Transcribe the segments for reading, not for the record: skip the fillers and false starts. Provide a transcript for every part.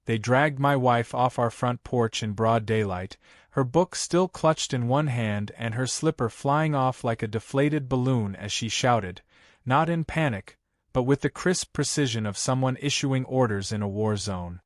They dragged my wife off our front porch in broad daylight, her book still clutched in one hand and her slipper flying off like a deflated balloon as she shouted, not in panic, but with the crisp precision of someone issuing orders in a war zone.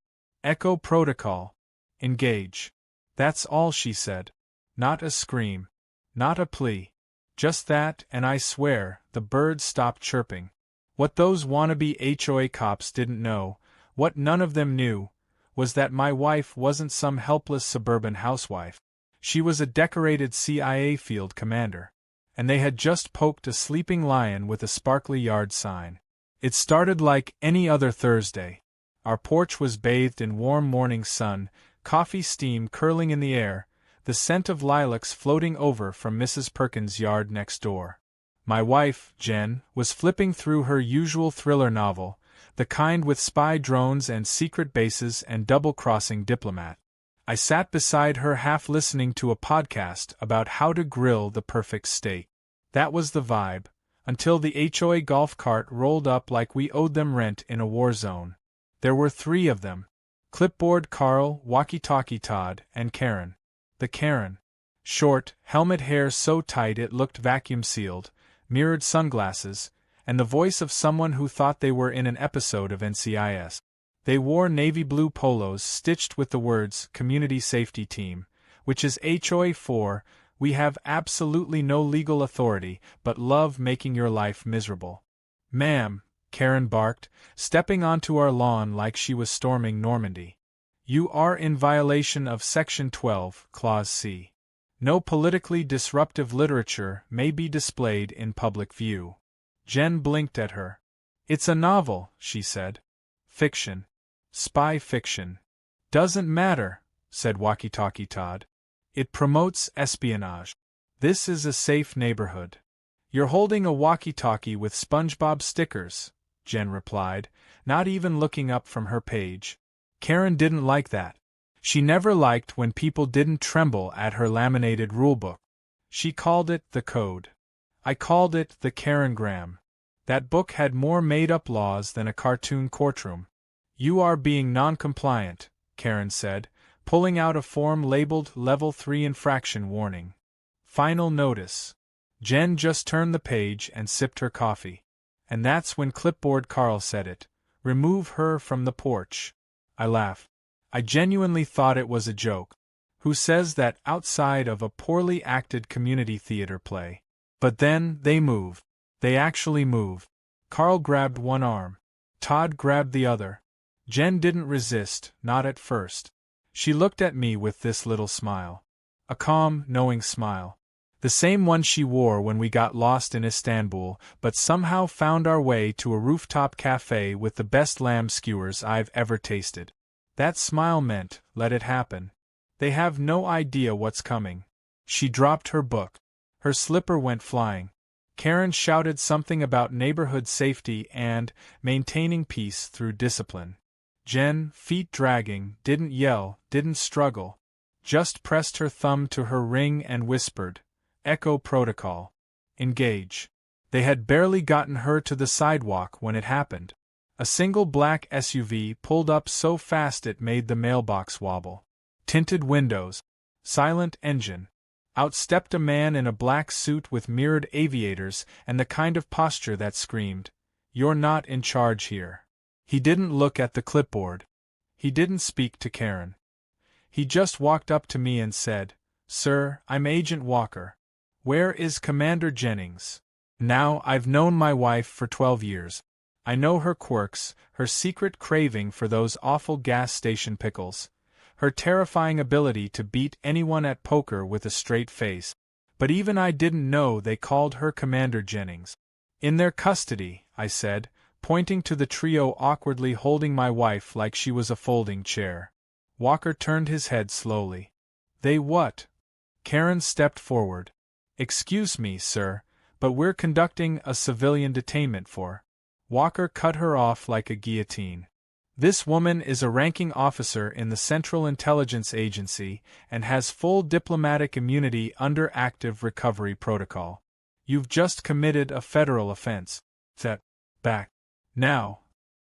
Echo protocol. Engage. That's all she said. Not a scream. Not a plea. Just that, and I swear, the birds stopped chirping. What those wannabe HOA cops didn't know, what none of them knew, was that my wife wasn't some helpless suburban housewife. She was a decorated CIA field commander. And they had just poked a sleeping lion with a sparkly yard sign. It started like any other Thursday. Our porch was bathed in warm morning sun, coffee steam curling in the air, the scent of lilacs floating over from Mrs. Perkins' yard next door. My wife, Jen, was flipping through her usual thriller novel, the kind with spy drones and secret bases and double-crossing diplomat. I sat beside her half listening to a podcast about how to grill the perfect steak. That was the vibe, until the HOA golf cart rolled up like we owed them rent in a war zone. There were 3 of them. Clipboard Carl, walkie-talkie Todd, and Karen. The Karen. Short, helmet hair so tight it looked vacuum-sealed, mirrored sunglasses, and the voice of someone who thought they were in an episode of NCIS. They wore navy blue polos stitched with the words Community Safety Team, which is HOA for, we have absolutely no legal authority, but love making your life miserable. Ma'am, Karen barked, stepping onto our lawn like she was storming Normandy. You are in violation of Section 12, Clause C. No politically disruptive literature may be displayed in public view. Jen blinked at her. It's a novel, she said. Fiction. Spy fiction. Doesn't matter, said walkie-talkie Todd. It promotes espionage. This is a safe neighborhood. You're holding a walkie-talkie with SpongeBob stickers, Jen replied, not even looking up from her page. Karen didn't like that. She never liked when people didn't tremble at her laminated rulebook. She called it the code. I called it the Karengram. That book had more made-up laws than a cartoon courtroom. You are being non-compliant, Karen said, pulling out a form labeled Level 3 Infraction Warning. Final notice. Jen just turned the page and sipped her coffee. And that's when Clipboard Carl said it. Remove her from the porch. I laughed. I genuinely thought it was a joke. Who says that outside of a poorly acted community theater play? But then, they move. They actually move. Carl grabbed one arm. Todd grabbed the other. Jen didn't resist, not at first. She looked at me with this little smile. A calm, knowing smile. The same one she wore when we got lost in Istanbul, but somehow found our way to a rooftop cafe with the best lamb skewers I've ever tasted. That smile meant, let it happen. They have no idea what's coming. She dropped her book. Her slipper went flying. Karen shouted something about neighborhood safety and maintaining peace through discipline. Jen, feet dragging, didn't yell, didn't struggle. Just pressed her thumb to her ring and whispered, Echo protocol. Engage. They had barely gotten her to the sidewalk when it happened. A single black SUV pulled up so fast it made the mailbox wobble. Tinted windows. Silent engine. Out stepped a man in a black suit with mirrored aviators and the kind of posture that screamed, You're not in charge here. He didn't look at the clipboard. He didn't speak to Karen. He just walked up to me and said, Sir, I'm Agent Walker. Where is Commander Jennings? Now, I've known my wife for 12 years. I know her quirks, her secret craving for those awful gas station pickles, her terrifying ability to beat anyone at poker with a straight face. But even I didn't know they called her Commander Jennings. In their custody, I said, pointing to the trio awkwardly holding my wife like she was a folding chair. Walker turned his head slowly. They what? Karen stepped forward. Excuse me, sir, but we're conducting a civilian detainment for... Walker cut her off like a guillotine. This woman is a ranking officer in the Central Intelligence Agency and has full diplomatic immunity under active recovery protocol. You've just committed a federal offense. Back. Now.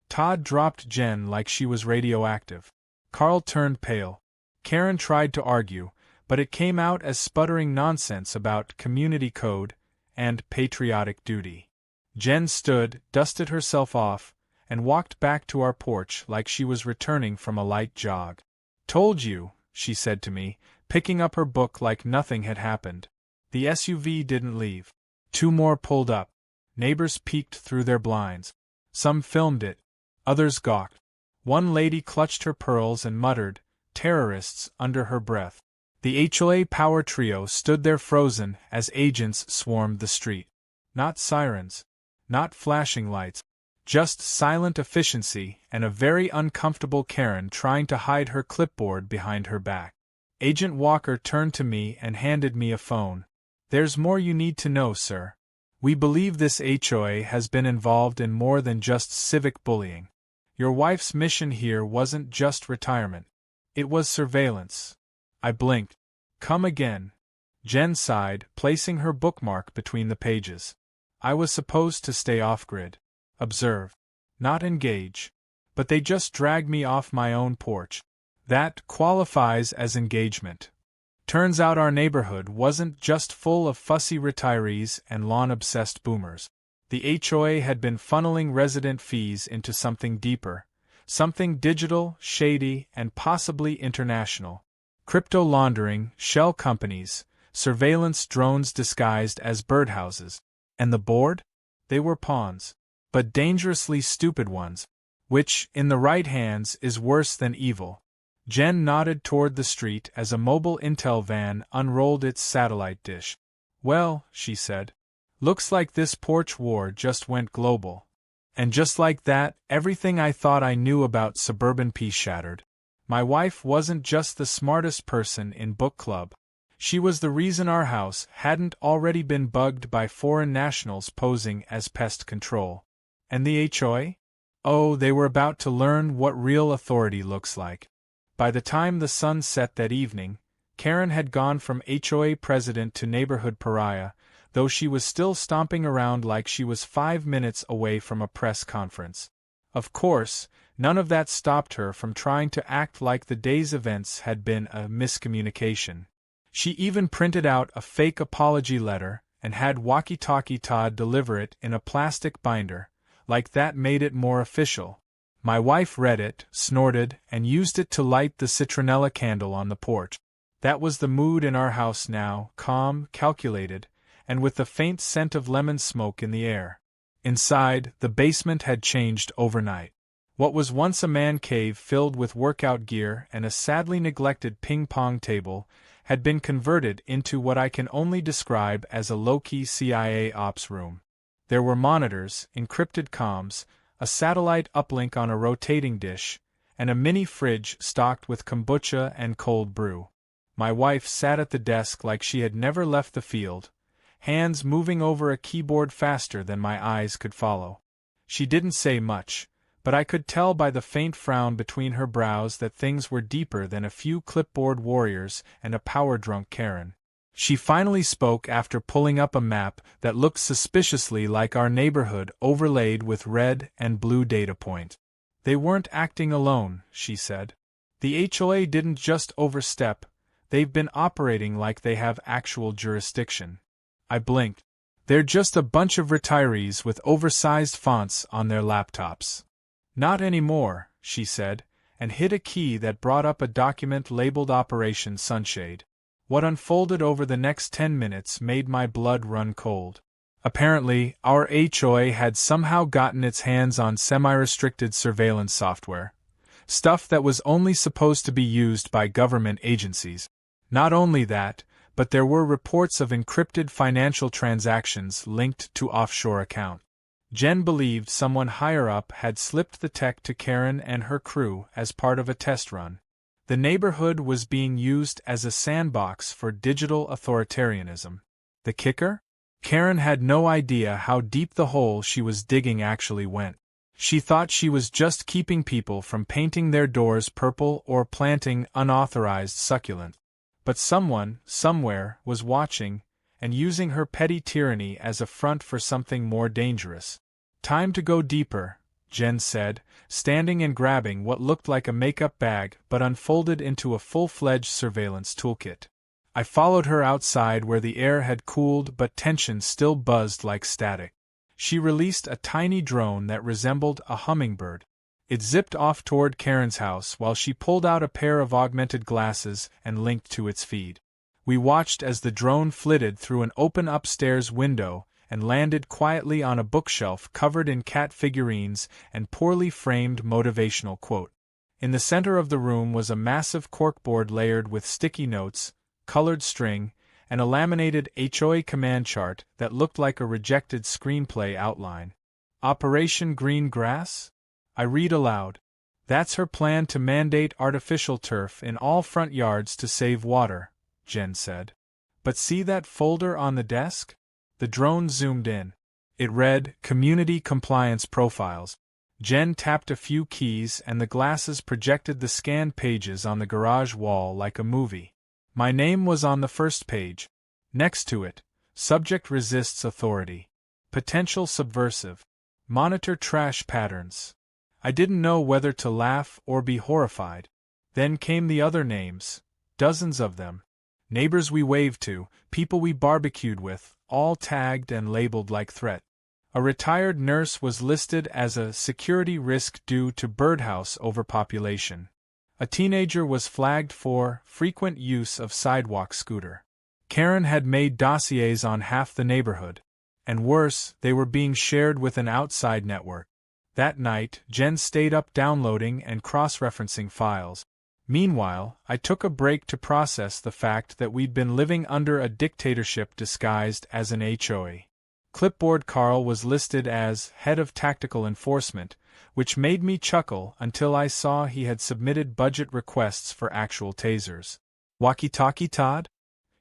Todd dropped Jen like she was radioactive. Carl turned pale. Karen tried to argue, but it came out as sputtering nonsense about community code and patriotic duty. Jen stood, dusted herself off, and walked back to our porch like she was returning from a light jog. "Told you," she said to me, picking up her book like nothing had happened. The SUV didn't leave. 2 more pulled up. Neighbors peeked through their blinds. Some filmed it. Others gawked. One lady clutched her pearls and muttered, "Terrorists," under her breath. The HOA power trio stood there frozen as agents swarmed the street. Not sirens. Not flashing lights. Just silent efficiency and a very uncomfortable Karen trying to hide her clipboard behind her back. Agent Walker turned to me and handed me a phone. "There's more you need to know, sir. We believe this HOA has been involved in more than just civic bullying. Your wife's mission here wasn't just retirement. It was surveillance." I blinked. "Come again." Jen sighed, placing her bookmark between the pages. "I was supposed to stay off-grid. Observe. Not engage. But they just dragged me off my own porch. That qualifies as engagement. Turns out our neighborhood wasn't just full of fussy retirees and lawn-obsessed boomers. The HOA had been funneling resident fees into something deeper, something digital, shady, and possibly international. Crypto laundering, shell companies, surveillance drones disguised as birdhouses. And the board? They were pawns. But dangerously stupid ones. Which, in the right hands, is worse than evil. Jen nodded toward the street as a mobile intel van unrolled its satellite dish. "Well," she said, "looks like this porch war just went global." And just like that, everything I thought I knew about suburban peace shattered. My wife wasn't just the smartest person in book club. She was the reason our house hadn't already been bugged by foreign nationals posing as pest control. And the HOA? Oh, they were about to learn what real authority looks like. By the time the sun set that evening, Karen had gone from HOA president to neighborhood pariah, though she was still stomping around like she was 5 minutes away from a press conference. Of course, none of that stopped her from trying to act like the day's events had been a miscommunication. She even printed out a fake apology letter and had walkie-talkie Todd deliver it in a plastic binder, like that made it more official. My wife read it, snorted, and used it to light the citronella candle on the porch. That was the mood in our house now, calm, calculated, and with the faint scent of lemon smoke in the air. Inside, the basement had changed overnight. What was once a man cave filled with workout gear and a sadly neglected ping-pong table had been converted into what I can only describe as a low-key CIA ops room. There were monitors, encrypted comms, a satellite uplink on a rotating dish, and a mini fridge stocked with kombucha and cold brew. My wife sat at the desk like she had never left the field, hands moving over a keyboard faster than my eyes could follow. She didn't say much, but I could tell by the faint frown between her brows that things were deeper than a few clipboard warriors and a power-drunk Karen. She finally spoke after pulling up a map that looked suspiciously like our neighborhood overlaid with red and blue data points. "They weren't acting alone," she said. "The HOA didn't just overstep, they've been operating like they have actual jurisdiction." I blinked. "They're just a bunch of retirees with oversized fonts on their laptops." "Not anymore," she said, and hit a key that brought up a document labeled Operation Sunshade. What unfolded over the next 10 minutes made my blood run cold. Apparently, our HOA had somehow gotten its hands on semi-restricted surveillance software. Stuff that was only supposed to be used by government agencies. Not only that, but there were reports of encrypted financial transactions linked to offshore accounts. Jen believed someone higher up had slipped the tech to Karen and her crew as part of a test run. The neighborhood was being used as a sandbox for digital authoritarianism. The kicker? Karen had no idea how deep the hole she was digging actually went. She thought she was just keeping people from painting their doors purple or planting unauthorized succulent. But someone, somewhere, was watching, and using her petty tyranny as a front for something more dangerous. "Time to go deeper," Jen said, standing and grabbing what looked like a makeup bag but unfolded into a full-fledged surveillance toolkit. I followed her outside where the air had cooled but tension still buzzed like static. She released a tiny drone that resembled a hummingbird. It zipped off toward Karen's house while she pulled out a pair of augmented glasses and linked to its feed. We watched as the drone flitted through an open upstairs window and landed quietly on a bookshelf covered in cat figurines and poorly framed motivational quote. In the center of the room was a massive corkboard layered with sticky notes, colored string, and a laminated HOA command chart that looked like a rejected screenplay outline. Operation Green Grass? I read aloud. That's her plan to mandate artificial turf in all front yards to save water, Jen said. But see that folder on the desk? The drone zoomed in. It read, Community Compliance Profiles. Jen tapped a few keys and the glasses projected the scanned pages on the garage wall like a movie. My name was on the first page. Next to it, Subject Resists Authority. Potential Subversive. Monitor Trash Patterns. I didn't know whether to laugh or be horrified. Then came the other names, dozens of them. Neighbors we waved to, people we barbecued with, all tagged and labeled like threat. A retired nurse was listed as a security risk due to birdhouse overpopulation. A teenager was flagged for frequent use of sidewalk scooter. Karen had made dossiers on half the neighborhood. And worse, they were being shared with an outside network. That night, Jen stayed up downloading and cross-referencing files. Meanwhile, I took a break to process the fact that we'd been living under a dictatorship disguised as an HOA. Clipboard Carl was listed as head of tactical enforcement, which made me chuckle until I saw he had submitted budget requests for actual tasers. Walkie-talkie Todd?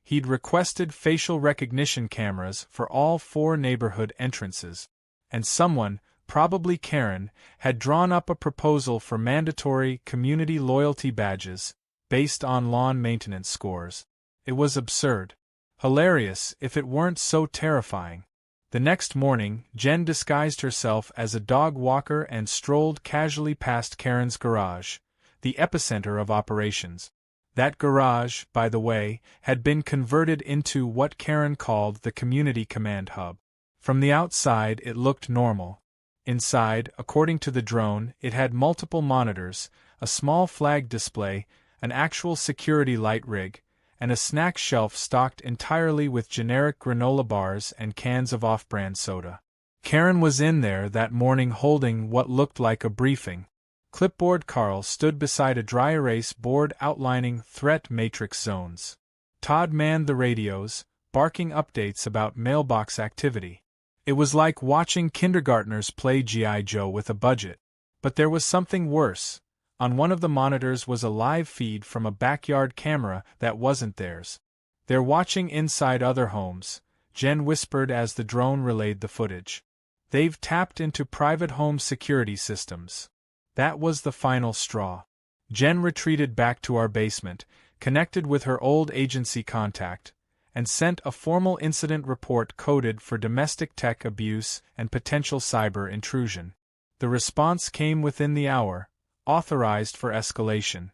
He'd requested facial recognition cameras for all 4 neighborhood entrances. And someone, probably Karen, had drawn up a proposal for mandatory community loyalty badges, based on lawn maintenance scores. It was absurd. Hilarious if it weren't so terrifying. The next morning, Jen disguised herself as a dog walker and strolled casually past Karen's garage, the epicenter of operations. That garage, by the way, had been converted into what Karen called the community command hub. From the outside it looked normal. Inside, according to the drone, it had multiple monitors, a small flag display, an actual security light rig, and a snack shelf stocked entirely with generic granola bars and cans of off-brand soda. Karen was in there that morning holding what looked like a briefing. Clipboard Carl stood beside a dry erase board outlining threat matrix zones. Todd manned the radios, barking updates about mailbox activity. It was like watching kindergartners play G.I. Joe with a budget. But there was something worse. On one of the monitors was a live feed from a backyard camera that wasn't theirs. They're watching inside other homes, Jen whispered as the drone relayed the footage. They've tapped into private home security systems. That was the final straw. Jen retreated back to our basement, connected with her old agency contact, and sent a formal incident report coded for domestic tech abuse and potential cyber intrusion. The response came within the hour, authorized for escalation.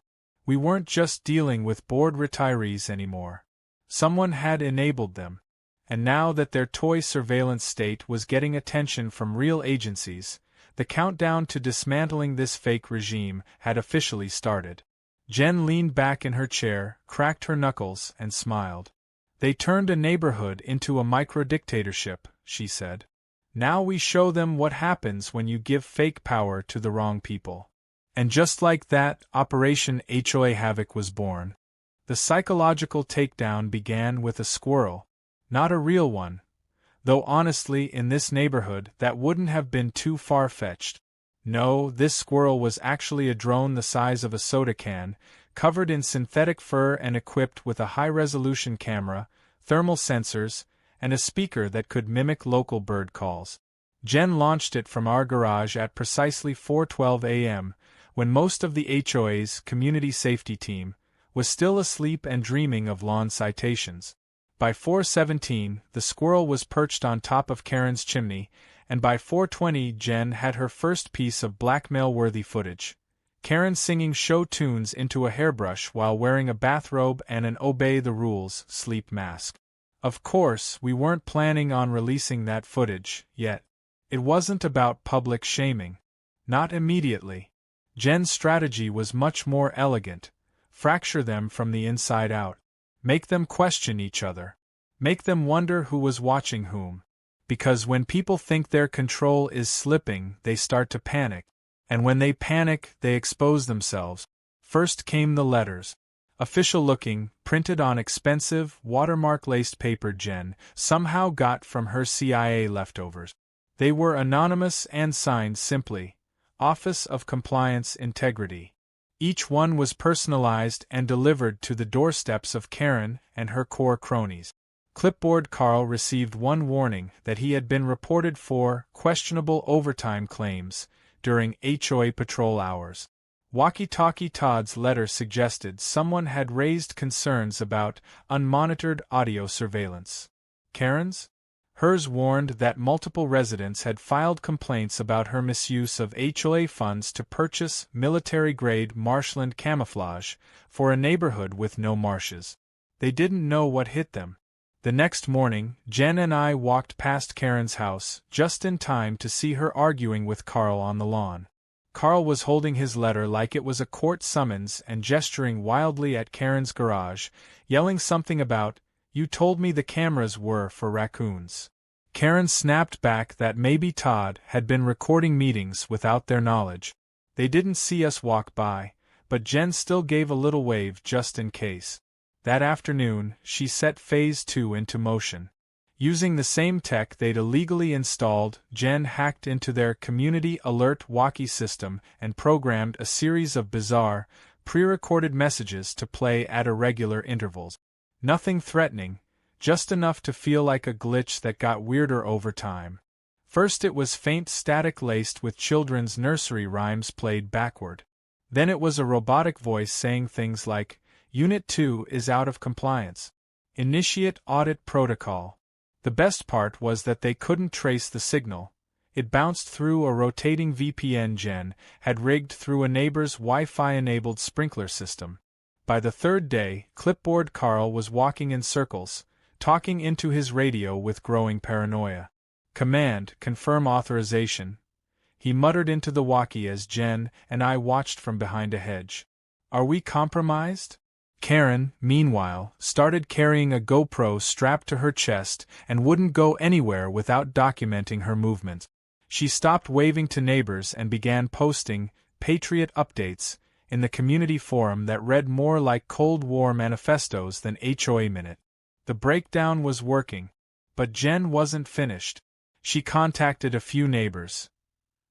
We weren't just dealing with bored retirees anymore. Someone had enabled them. And now that their toy surveillance state was getting attention from real agencies, the countdown to dismantling this fake regime had officially started. Jen leaned back in her chair, cracked her knuckles, and smiled. They turned a neighborhood into a micro-dictatorship, she said. Now we show them what happens when you give fake power to the wrong people. And just like that, Operation HOA Havoc was born. The psychological takedown began with a squirrel. Not a real one. Though honestly, in this neighborhood, that wouldn't have been too far-fetched. No, this squirrel was actually a drone the size of a soda can, covered in synthetic fur and equipped with a high-resolution camera, thermal sensors, and a speaker that could mimic local bird calls. Jen launched it from our garage at precisely 4:12 a.m., when most of the HOA's community safety team was still asleep and dreaming of lawn citations. By 4:17, the squirrel was perched on top of Karen's chimney, and by 4:20 Jen had her first piece of blackmail-worthy footage. Karen singing show tunes into a hairbrush while wearing a bathrobe and an obey-the-rules sleep mask. Of course, we weren't planning on releasing that footage, yet. It wasn't about public shaming. Not immediately. Jen's strategy was much more elegant. Fracture them from the inside out. Make them question each other. Make them wonder who was watching whom. Because when people think their control is slipping, they start to panic. And when they panic, they expose themselves. First came the letters. Official-looking, printed on expensive, watermark-laced paper Jen somehow got from her CIA leftovers. They were anonymous and signed simply, Office of Compliance Integrity. Each one was personalized and delivered to the doorsteps of Karen and her core cronies. Clipboard Carl received one warning that he had been reported for questionable overtime claims during HOA patrol hours. Walkie-talkie Todd's letter suggested someone had raised concerns about unmonitored audio surveillance. Karen's? Hers warned that multiple residents had filed complaints about her misuse of HOA funds to purchase military-grade marshland camouflage for a neighborhood with no marshes. They didn't know what hit them. The next morning, Jen and I walked past Karen's house, just in time to see her arguing with Carl on the lawn. Carl was holding his letter like it was a court summons and gesturing wildly at Karen's garage, yelling something about, "You told me the cameras were for raccoons." Karen snapped back that maybe Todd had been recording meetings without their knowledge. They didn't see us walk by, but Jen still gave a little wave just in case. That afternoon, she set Phase 2 into motion. Using the same tech they'd illegally installed, Jen hacked into their Community Alert walkie system and programmed a series of bizarre, pre-recorded messages to play at irregular intervals. Nothing threatening, just enough to feel like a glitch that got weirder over time. First it was faint static laced with children's nursery rhymes played backward. Then it was a robotic voice saying things like, "Unit 2 is out of compliance. Initiate audit protocol." The best part was that they couldn't trace the signal. It bounced through a rotating VPN Jen had rigged through a neighbor's Wi-Fi-enabled sprinkler system. By the third day, Clipboard Carl was walking in circles, talking into his radio with growing paranoia. "Command, confirm authorization," he muttered into the walkie as Jen and I watched from behind a hedge. "Are we compromised?" Karen, meanwhile, started carrying a GoPro strapped to her chest and wouldn't go anywhere without documenting her movements. She stopped waving to neighbors and began posting Patriot updates in the community forum that read more like Cold War manifestos than HOA Minute. The breakdown was working, but Jen wasn't finished. She contacted a few neighbors.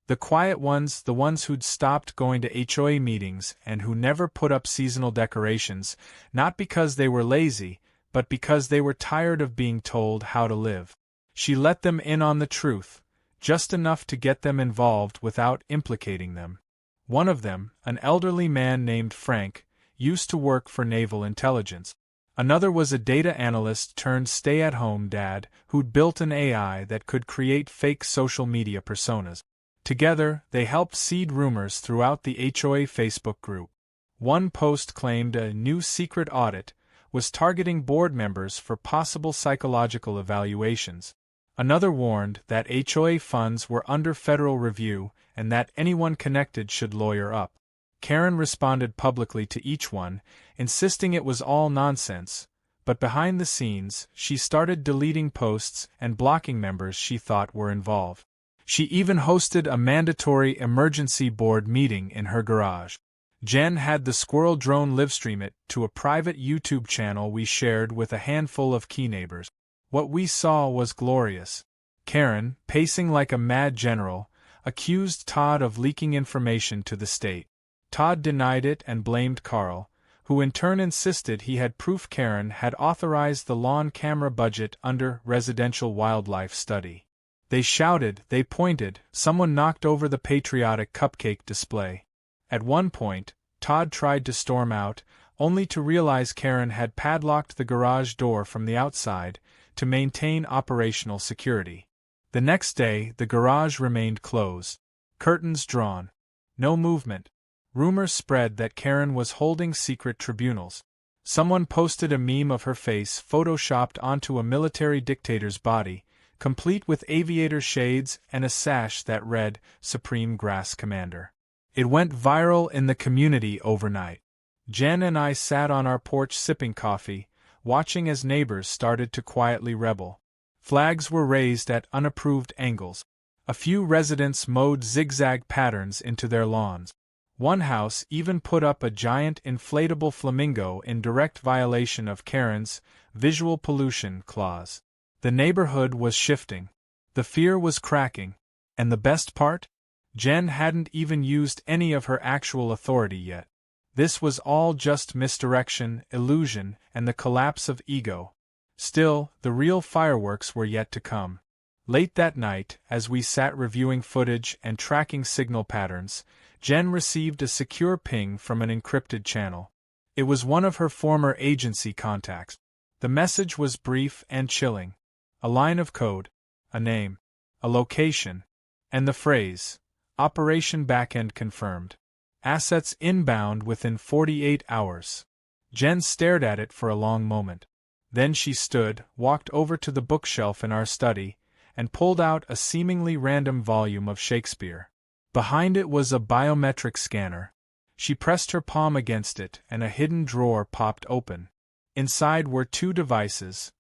The quiet ones, the ones who'd stopped going to HOA meetings and who never put up seasonal decorations, not because they were lazy, but because they were tired of being told how to live. She let them in on the truth, just enough to get them involved without implicating them. One of them, an elderly man named Frank, used to work for naval intelligence. Another was a data analyst turned stay-at-home dad who'd built an AI that could create fake social media personas. Together, they helped seed rumors throughout the HOA Facebook group. One post claimed a new secret audit was targeting board members for possible psychological evaluations. Another warned that HOA funds were under federal review and that anyone connected should lawyer up. Karen responded publicly to each one, insisting it was all nonsense, but behind the scenes, she started deleting posts and blocking members she thought were involved. She even hosted a mandatory emergency board meeting in her garage. Jen had the squirrel drone livestream it to a private YouTube channel we shared with a handful of key neighbors. What we saw was glorious. Karen, pacing like a mad general, accused Todd of leaking information to the state. Todd denied it and blamed Carl, who in turn insisted he had proof Karen had authorized the lawn camera budget under residential wildlife study. They shouted, they pointed, someone knocked over the patriotic cupcake display. At one point, Todd tried to storm out, only to realize Karen had padlocked the garage door from the outside to maintain operational security. The next day, the garage remained closed. Curtains drawn. No movement. Rumors spread that Karen was holding secret tribunals. Someone posted a meme of her face photoshopped onto a military dictator's body, complete with aviator shades and a sash that read, Supreme Grass Commander. It went viral in the community overnight. Jen and I sat on our porch sipping coffee, watching as neighbors started to quietly rebel. Flags were raised at unapproved angles. A few residents mowed zigzag patterns into their lawns. One house even put up a giant inflatable flamingo in direct violation of Karen's visual pollution clause. The neighborhood was shifting. The fear was cracking. And the best part? Jen hadn't even used any of her actual authority yet. This was all just misdirection, illusion, and the collapse of ego. Still, the real fireworks were yet to come. Late that night, as we sat reviewing footage and tracking signal patterns, Jen received a secure ping from an encrypted channel. It was one of her former agency contacts. The message was brief and chilling. A line of code, a name, a location, and the phrase, Operation Backend confirmed. Assets inbound within 48 hours. Jen stared at it for a long moment. Then she stood, walked over to the bookshelf in our study, and pulled out a seemingly random volume of Shakespeare. Behind it was a biometric scanner. She pressed her palm against it and a hidden drawer popped open. Inside were two devices.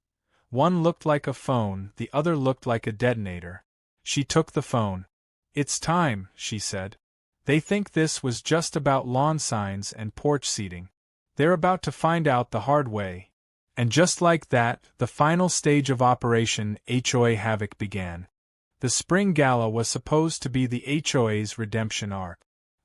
One looked like a phone, the other looked like a detonator. She took the phone. "It's time," she said. "They think this was just about lawn signs and porch seating. They're about to find out the hard way." And just like that, the final stage of Operation HOA Havoc began. The spring gala was supposed to be the HOA's redemption arc.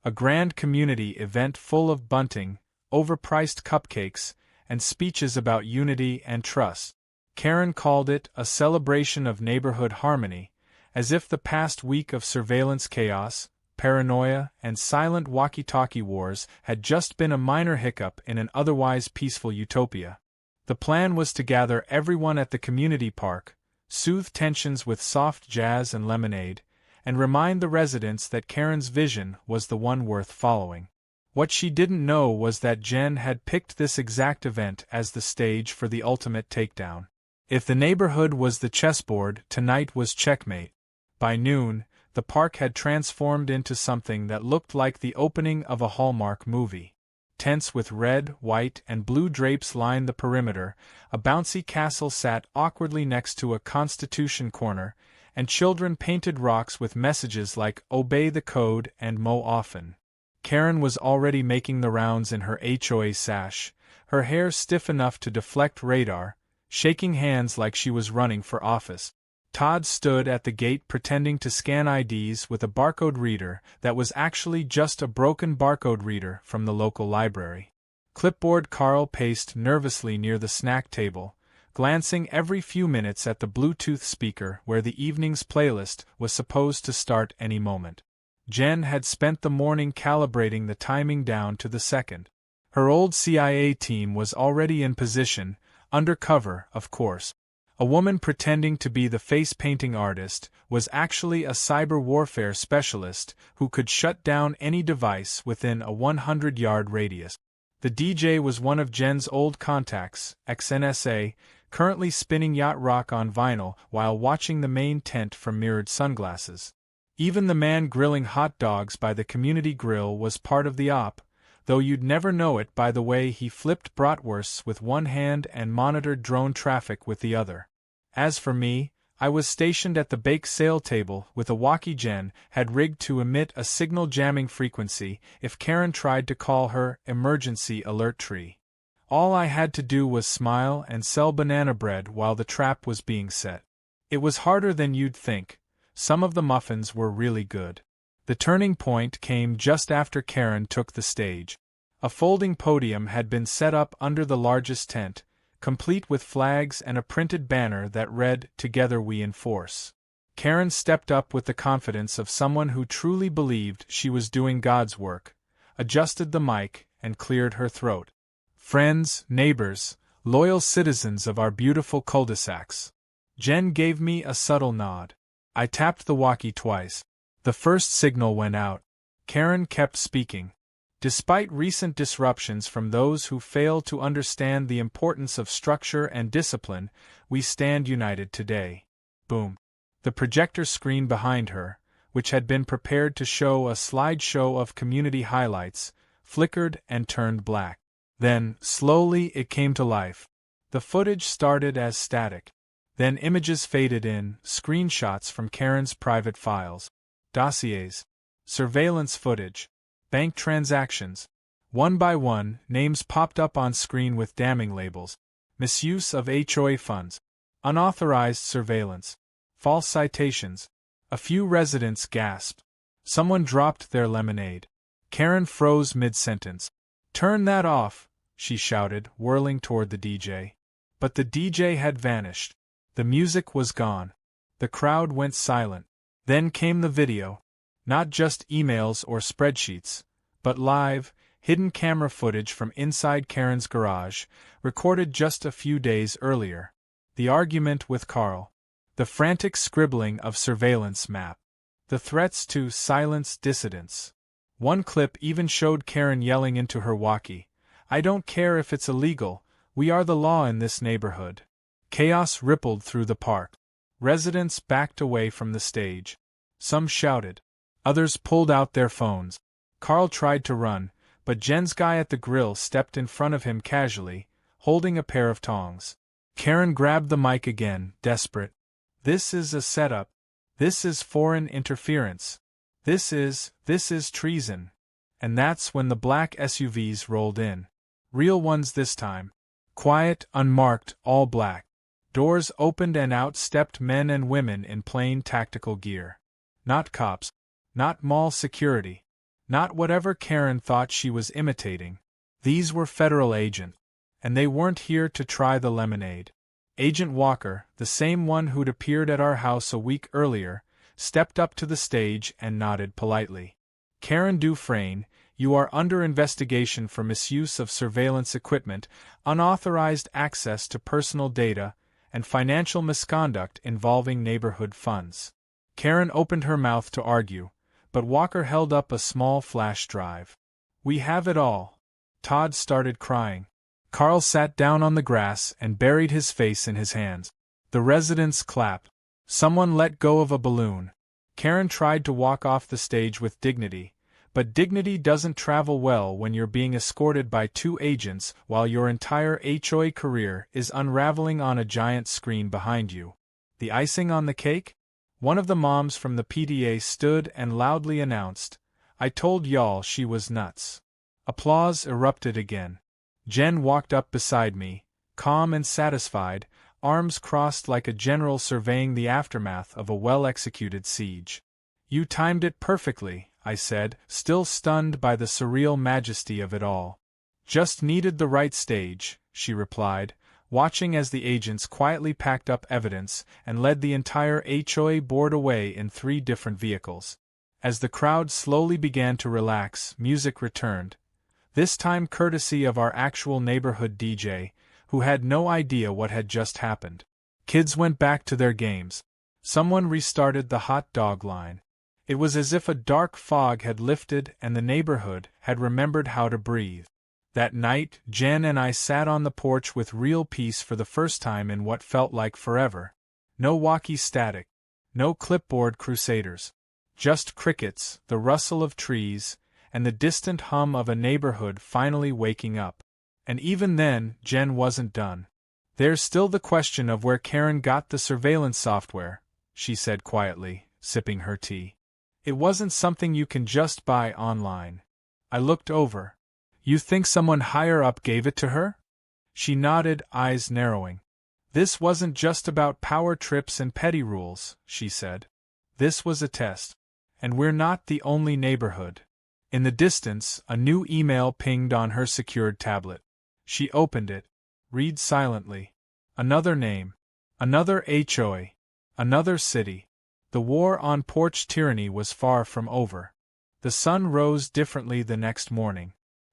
A grand community event full of bunting, overpriced cupcakes, and speeches about unity and trust. Karen called it a celebration of neighborhood harmony, as if the past week of surveillance chaos, paranoia, and silent walkie-talkie wars had just been a minor hiccup in an otherwise peaceful utopia. The plan was to gather everyone at the community park, soothe tensions with soft jazz and lemonade, and remind the residents that Karen's vision was the one worth following. What she didn't know was that Jen had picked this exact event as the stage for the ultimate takedown. If the neighborhood was the chessboard, tonight was checkmate. By noon, the park had transformed into something that looked like the opening of a Hallmark movie. Tents with red, white, and blue drapes lined the perimeter, a bouncy castle sat awkwardly next to a Constitution corner, and children painted rocks with messages like "Obey the code" and "Mow often." Karen was already making the rounds in her HOA sash, her hair stiff enough to deflect radar, shaking hands like she was running for office. Todd stood at the gate pretending to scan IDs with a barcode reader that was actually just a broken barcode reader from the local library. Clipboard Carl paced nervously near the snack table, glancing every few minutes at the Bluetooth speaker where the evening's playlist was supposed to start any moment. Jen had spent the morning calibrating the timing down to the second. Her old CIA team was already in position, undercover, of course. A woman pretending to be the face-painting artist was actually a cyber warfare specialist who could shut down any device within a 100-yard radius. The DJ was one of Jen's old contacts, ex-NSA, currently spinning yacht rock on vinyl while watching the main tent from mirrored sunglasses. Even the man grilling hot dogs by the community grill was part of the op, though you'd never know it by the way he flipped bratwursts with one hand and monitored drone traffic with the other. As for me, I was stationed at the bake sale table with a walkie Jen had rigged to emit a signal jamming frequency if Karen tried to call her emergency alert tree. All I had to do was smile and sell banana bread while the trap was being set. It was harder than you'd think. Some of the muffins were really good. The turning point came just after Karen took the stage. A folding podium had been set up under the largest tent, complete with flags and a printed banner that read, "Together we enforce." Karen stepped up with the confidence of someone who truly believed she was doing God's work, adjusted the mic, and cleared her throat. "Friends, neighbors, loyal citizens of our beautiful cul-de-sacs." Jen gave me a subtle nod. I tapped the walkie twice. The first signal went out. Karen kept speaking. Despite recent disruptions from those who fail to understand the importance of structure and discipline, we stand united today. Boom. The projector screen behind her, which had been prepared to show a slideshow of community highlights, flickered and turned black. Then, slowly, it came to life. The footage started as static. Then images faded in, screenshots from Karen's private files, dossiers, surveillance footage, bank transactions. One by one, names popped up on screen with damning labels: misuse of HOA funds, unauthorized surveillance, false citations. A few residents gasped. Someone dropped their lemonade. Karen froze mid-sentence. "Turn that off," she shouted, whirling toward the DJ. But the DJ had vanished. The music was gone. The crowd went silent. Then came the video. Not just emails or spreadsheets, but live, hidden camera footage from inside Karen's garage, recorded just a few days earlier. The argument with Carl. The frantic scribbling of surveillance map. The threats to silence dissidents. One clip even showed Karen yelling into her walkie, "I don't care if it's illegal, we are the law in this neighborhood." Chaos rippled through the park. Residents backed away from the stage. Some shouted. Others pulled out their phones. Carl tried to run, but Jen's guy at the grill stepped in front of him casually, holding a pair of tongs. Karen grabbed the mic again, desperate. "This is a setup. This is foreign interference. This is treason." And that's when the black SUVs rolled in. Real ones this time. Quiet, unmarked, all black. Doors opened and out stepped men and women in plain tactical gear. Not cops. Not mall security. Not whatever Karen thought she was imitating. These were federal agents. And they weren't here to try the lemonade. Agent Walker, the same one who'd appeared at our house a week earlier, stepped up to the stage and nodded politely. "Karen Dufresne, you are under investigation for misuse of surveillance equipment, unauthorized access to personal data, and financial misconduct involving neighborhood funds." Karen opened her mouth to argue, but Walker held up a small flash drive. "We have it all." Todd started crying. Carl sat down on the grass and buried his face in his hands. The residents clapped. Someone let go of a balloon. Karen tried to walk off the stage with dignity, but dignity doesn't travel well when you're being escorted by two agents while your entire HOA career is unraveling on a giant screen behind you. The icing on the cake? One of the moms from the PDA stood and loudly announced, "I told y'all she was nuts." Applause erupted again. Jen walked up beside me, calm and satisfied, arms crossed like a general surveying the aftermath of a well-executed siege. "You timed it perfectly," I said, still stunned by the surreal majesty of it all. "Just needed the right stage," she replied, watching as the agents quietly packed up evidence and led the entire HOA board away in 3 different vehicles. As the crowd slowly began to relax, music returned. This time courtesy of our actual neighborhood DJ, who had no idea what had just happened. Kids went back to their games. Someone restarted the hot dog line. It was as if a dark fog had lifted and the neighborhood had remembered how to breathe. That night, Jen and I sat on the porch with real peace for the first time in what felt like forever. No walkie static. No clipboard crusaders. Just crickets, the rustle of trees, and the distant hum of a neighborhood finally waking up. And even then, Jen wasn't done. "There's still the question of where Karen got the surveillance software," she said quietly, sipping her tea. "It wasn't something you can just buy online." I looked over. "You think someone higher up gave it to her?" She nodded, eyes narrowing. "This wasn't just about power trips and petty rules," she said. "This was a test. And we're not the only neighborhood." In the distance, a new email pinged on her secured tablet. She opened it. Read silently. Another name. Another HOA. Another city. The war on Porch tyranny was far from over. The sun rose differently the next morning.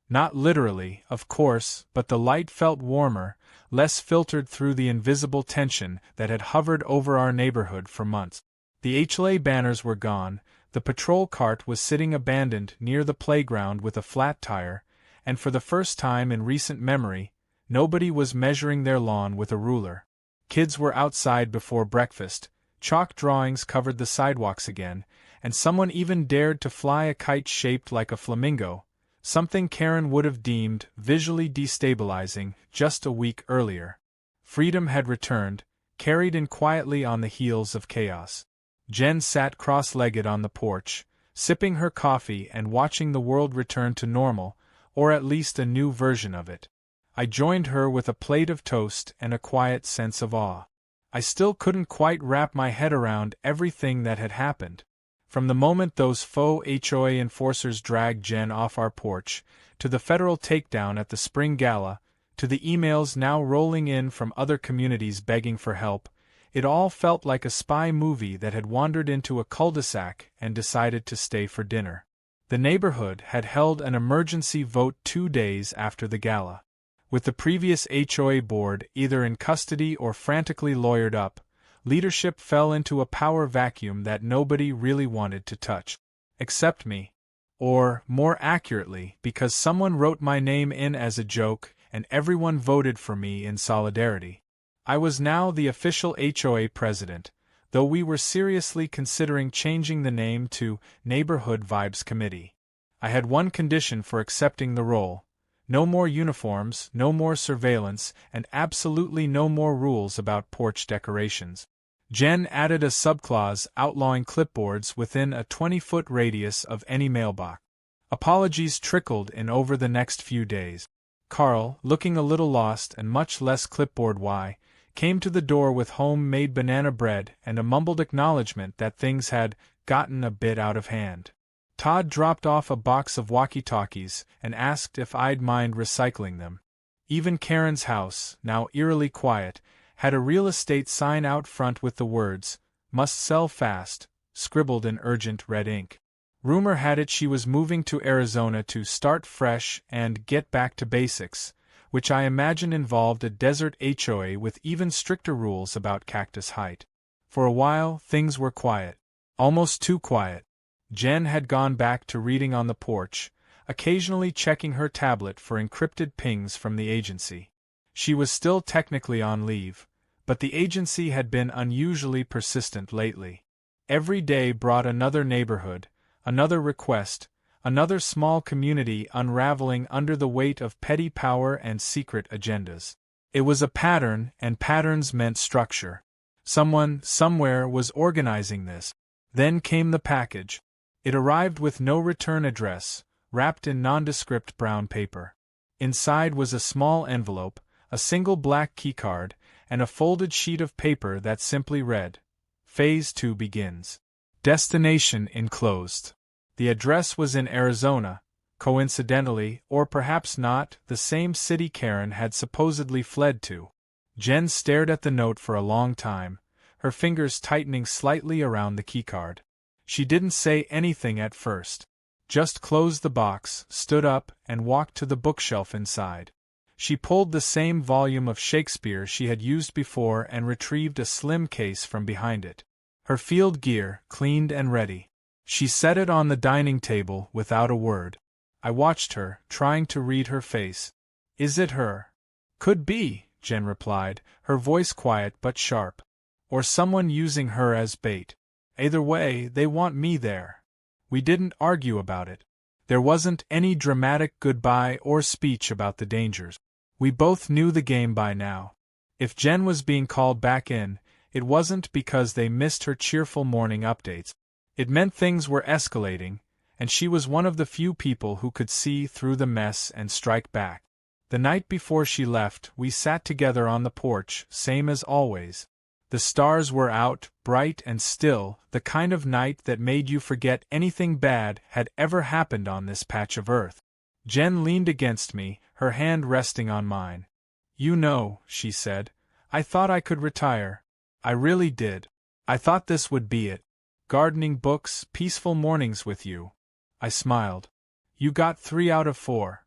Not literally, of course, but the light felt warmer, less filtered through the invisible tension that had hovered over our neighborhood for months. The HOA banners were gone, the patrol cart was sitting abandoned near the playground with a flat tire, and for the first time in recent memory, nobody was measuring their lawn with a ruler. Kids were outside before breakfast, chalk drawings covered the sidewalks again, and someone even dared to fly a kite shaped like a flamingo, something Karen would have deemed visually destabilizing just a week earlier. Freedom had returned, carried in quietly on the heels of chaos. Jen sat cross-legged on the porch, sipping her coffee and watching the world return to normal, or at least a new version of it. I joined her with a plate of toast and a quiet sense of awe. I still couldn't quite wrap my head around everything that had happened. From the moment those faux HOA enforcers dragged Jen off our porch, to the federal takedown at the spring gala, to the emails now rolling in from other communities begging for help, it all felt like a spy movie that had wandered into a cul-de-sac and decided to stay for dinner. The neighborhood had held an emergency vote 2 days after the gala. With the previous HOA board either in custody or frantically lawyered up, leadership fell into a power vacuum that nobody really wanted to touch. Except me. Or, more accurately, because someone wrote my name in as a joke and everyone voted for me in solidarity. I was now the official HOA president, though we were seriously considering changing the name to Neighborhood Vibes Committee. I had one condition for accepting the role: no more uniforms, no more surveillance, and absolutely no more rules about porch decorations. Jen added a subclause outlawing clipboards within a 20-foot radius of any mailbox. Apologies trickled in over the next few days. Carl, looking a little lost and much less clipboard-y, came to the door with home-made banana bread and a mumbled acknowledgement that things had gotten a bit out of hand. Todd dropped off a box of walkie-talkies and asked if I'd mind recycling them. Even Karen's house, now eerily quiet, had a real estate sign out front with the words, "Must sell fast," scribbled in urgent red ink. Rumor had it she was moving to Arizona to start fresh and get back to basics, which I imagine involved a desert HOA with even stricter rules about cactus height. For a while, things were quiet. Almost too quiet. Jen had gone back to reading on the porch, occasionally checking her tablet for encrypted pings from the agency. She was still technically on leave, but the agency had been unusually persistent lately. Every day brought another neighborhood, another request, another small community unraveling under the weight of petty power and secret agendas. It was a pattern, and patterns meant structure. Someone, somewhere, was organizing this. Then came the package. It arrived with no return address, wrapped in nondescript brown paper. Inside was a small envelope, a single black keycard, and a folded sheet of paper that simply read, "Phase 2 begins. Destination enclosed." The address was in Arizona, coincidentally, or perhaps not, the same city Karen had supposedly fled to. Jen stared at the note for a long time, her fingers tightening slightly around the keycard. She didn't say anything at first. Just closed the box, stood up, and walked to the bookshelf inside. She pulled the same volume of Shakespeare she had used before and retrieved a slim case from behind it. Her field gear, cleaned and ready. She set it on the dining table without a word. I watched her, trying to read her face. "Is it her?" "Could be," Jen replied, her voice quiet but sharp. "Or someone using her as bait. Either way, they want me there." We didn't argue about it. There wasn't any dramatic goodbye or speech about the dangers. We both knew the game by now. If Jen was being called back in, it wasn't because they missed her cheerful morning updates. It meant things were escalating, and she was one of the few people who could see through the mess and strike back. The night before she left, we sat together on the porch, same as always. The stars were out, bright and still, the kind of night that made you forget anything bad had ever happened on this patch of earth. Jen leaned against me, her hand resting on mine. "You know," she said, "I thought I could retire. I really did. I thought this would be it. Gardening, books, peaceful mornings with you." I smiled. "You got 3 out of 4.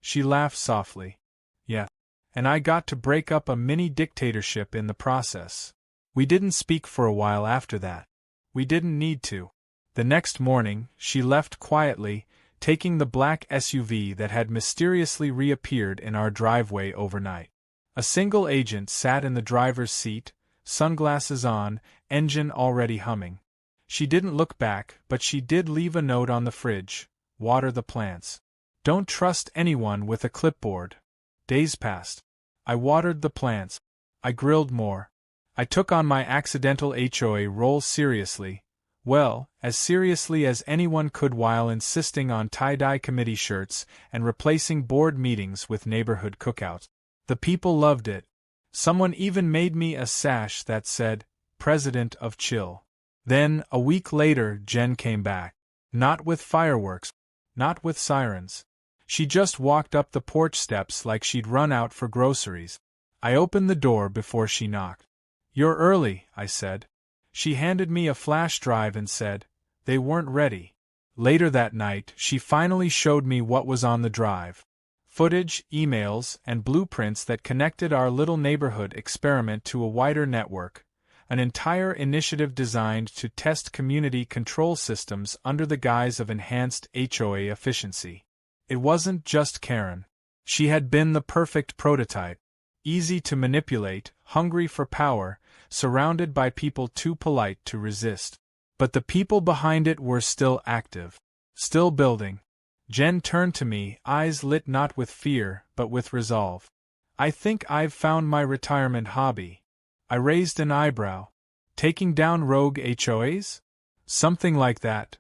She laughed softly. "Yeah. And I got to break up a mini dictatorship in the process." We didn't speak for a while after that. We didn't need to. The next morning, she left quietly, taking the black SUV that had mysteriously reappeared in our driveway overnight. A single agent sat in the driver's seat, sunglasses on, engine already humming. She didn't look back, but she did leave a note on the fridge: water the plants. Don't trust anyone with a clipboard. Days passed. I watered the plants. I grilled more. I took on my accidental HOA role seriously. Well, as seriously as anyone could, while insisting on tie-dye committee shirts and replacing board meetings with neighborhood cookouts. The people loved it. Someone even made me a sash that said, "President of Chill." Then, a week later, Jen came back. Not with fireworks. Not with sirens. She just walked up the porch steps like she'd run out for groceries. I opened the door before she knocked. "You're early," I said. She handed me a flash drive and said, "They weren't ready." Later that night, she finally showed me what was on the drive. Footage, emails, and blueprints that connected our little neighborhood experiment to a wider network. An entire initiative designed to test community control systems under the guise of enhanced HOA efficiency. It wasn't just Karen. She had been the perfect prototype. Easy to manipulate, hungry for power, surrounded by people too polite to resist. But the people behind it were still active. Still building. Jen turned to me, eyes lit not with fear, but with resolve. "I think I've found my retirement hobby." I raised an eyebrow. "Taking down rogue HOAs?" "Something like that."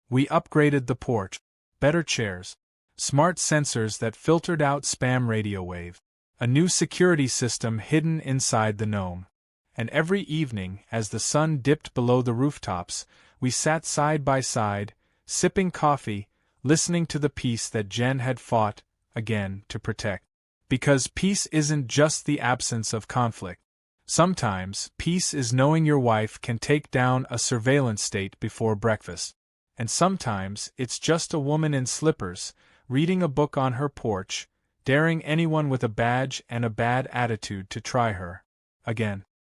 We upgraded the porch. Better chairs. Smart sensors that filtered out spam radio wave. A new security system hidden inside the gnome. And every evening, as the sun dipped below the rooftops, we sat side by side, sipping coffee, listening to the peace that Jen had fought, again, to protect. Because peace isn't just the absence of conflict. Sometimes, peace is knowing your wife can take down a surveillance state before breakfast. And sometimes, it's just a woman in slippers, reading a book on her porch, daring anyone with a badge and a bad attitude to try her. Again.